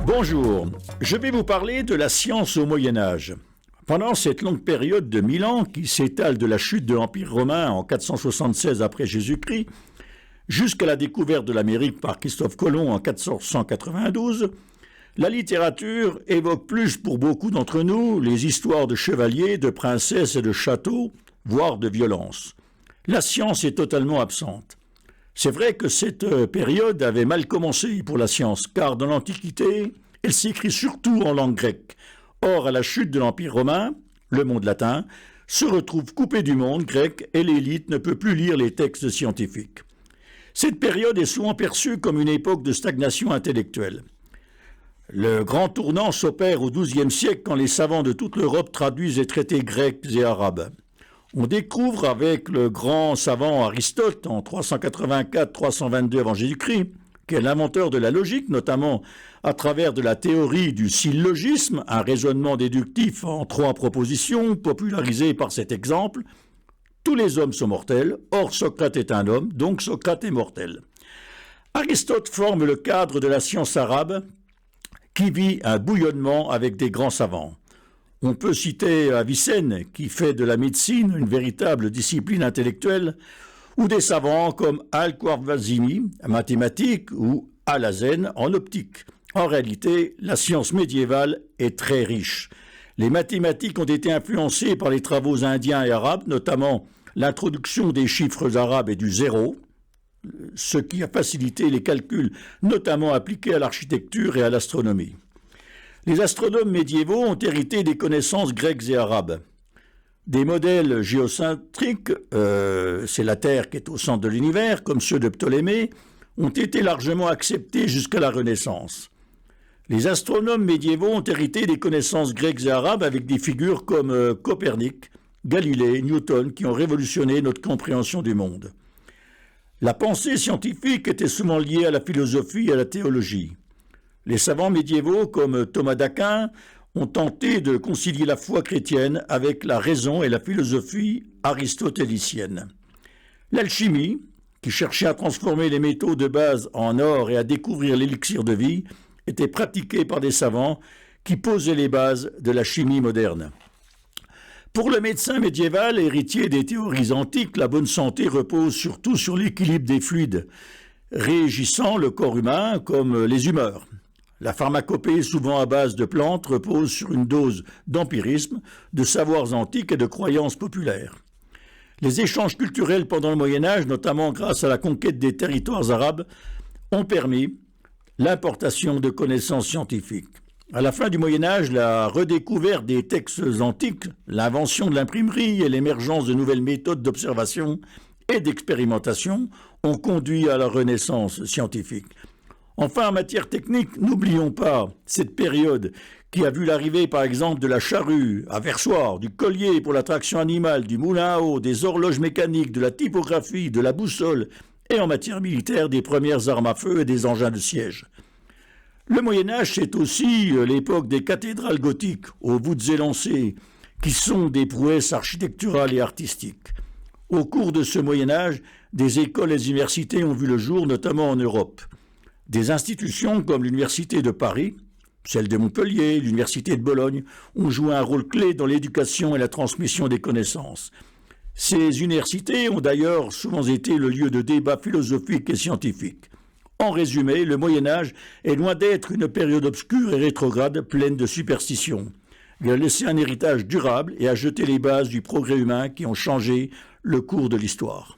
Bonjour, je vais vous parler de la science au Moyen-Âge. Pendant cette longue période de 1000 ans qui s'étale de la chute de l'Empire romain en 476 après Jésus-Christ jusqu'à la découverte de l'Amérique par Christophe Colomb en 492, la littérature évoque plus pour beaucoup d'entre nous les histoires de chevaliers, de princesses et de châteaux, voire de violences. La science est totalement absente. C'est vrai que cette période avait mal commencé pour la science, car dans l'Antiquité, elle s'écrit surtout en langue grecque. Or, à la chute de l'Empire romain, le monde latin se retrouve coupé du monde grec et l'élite ne peut plus lire les textes scientifiques. Cette période est souvent perçue comme une époque de stagnation intellectuelle. Le grand tournant s'opère au XIIe siècle quand les savants de toute l'Europe traduisent les traités grecs et arabes. On découvre avec le grand savant Aristote en 384-322 avant Jésus-Christ, qui est l'inventeur de la logique, notamment à travers de la théorie du syllogisme, un raisonnement déductif en 3 propositions, popularisé par cet exemple. Tous les hommes sont mortels, or Socrate est un homme, donc Socrate est mortel. Aristote forme le cadre de la science arabe qui vit un bouillonnement avec des grands savants. On peut citer Avicenne, qui fait de la médecine une véritable discipline intellectuelle, ou des savants comme Al-Khwarizmi, en mathématiques, ou Al-Hazen, en optique. En réalité, la science médiévale est très riche. Les mathématiques ont été influencées par les travaux indiens et arabes, notamment l'introduction des chiffres arabes et du zéro, ce qui a facilité les calculs, notamment appliqués à l'architecture et à l'astronomie. Les astronomes médiévaux ont hérité des connaissances grecques et arabes. Des modèles géocentriques, c'est la Terre qui est au centre de l'univers, comme ceux de Ptolémée, ont été largement acceptés jusqu'à la Renaissance. Les astronomes médiévaux ont hérité des connaissances grecques et arabes avec des figures comme Copernic, Galilée, Newton, qui ont révolutionné notre compréhension du monde. La pensée scientifique était souvent liée à la philosophie et à la théologie. Les savants médiévaux comme Thomas d'Aquin ont tenté de concilier la foi chrétienne avec la raison et la philosophie aristotélicienne. L'alchimie, qui cherchait à transformer les métaux de base en or et à découvrir l'élixir de vie, était pratiquée par des savants qui posaient les bases de la chimie moderne. Pour le médecin médiéval, héritier des théories antiques, la bonne santé repose surtout sur l'équilibre des fluides, régissant le corps humain comme les humeurs. La pharmacopée, souvent à base de plantes, repose sur une dose d'empirisme, de savoirs antiques et de croyances populaires. Les échanges culturels pendant le Moyen-Âge, notamment grâce à la conquête des territoires arabes, ont permis l'importation de connaissances scientifiques. À la fin du Moyen-Âge, la redécouverte des textes antiques, l'invention de l'imprimerie et l'émergence de nouvelles méthodes d'observation et d'expérimentation ont conduit à la renaissance scientifique. Enfin, en matière technique, n'oublions pas cette période qui a vu l'arrivée par exemple de la charrue à versoir, du collier pour la traction animale, du moulin à eau, des horloges mécaniques, de la typographie, de la boussole et en matière militaire des premières armes à feu et des engins de siège. Le Moyen-Âge, c'est aussi l'époque des cathédrales gothiques aux voûtes élancées qui sont des prouesses architecturales et artistiques. Au cours de ce Moyen-Âge, des écoles et des universités ont vu le jour, notamment en Europe. Des institutions comme l'Université de Paris, celle de Montpellier, l'Université de Bologne, ont joué un rôle clé dans l'éducation et la transmission des connaissances. Ces universités ont d'ailleurs souvent été le lieu de débats philosophiques et scientifiques. En résumé, le Moyen-Âge est loin d'être une période obscure et rétrograde pleine de superstitions. Il a laissé un héritage durable et a jeté les bases du progrès humain qui ont changé le cours de l'histoire.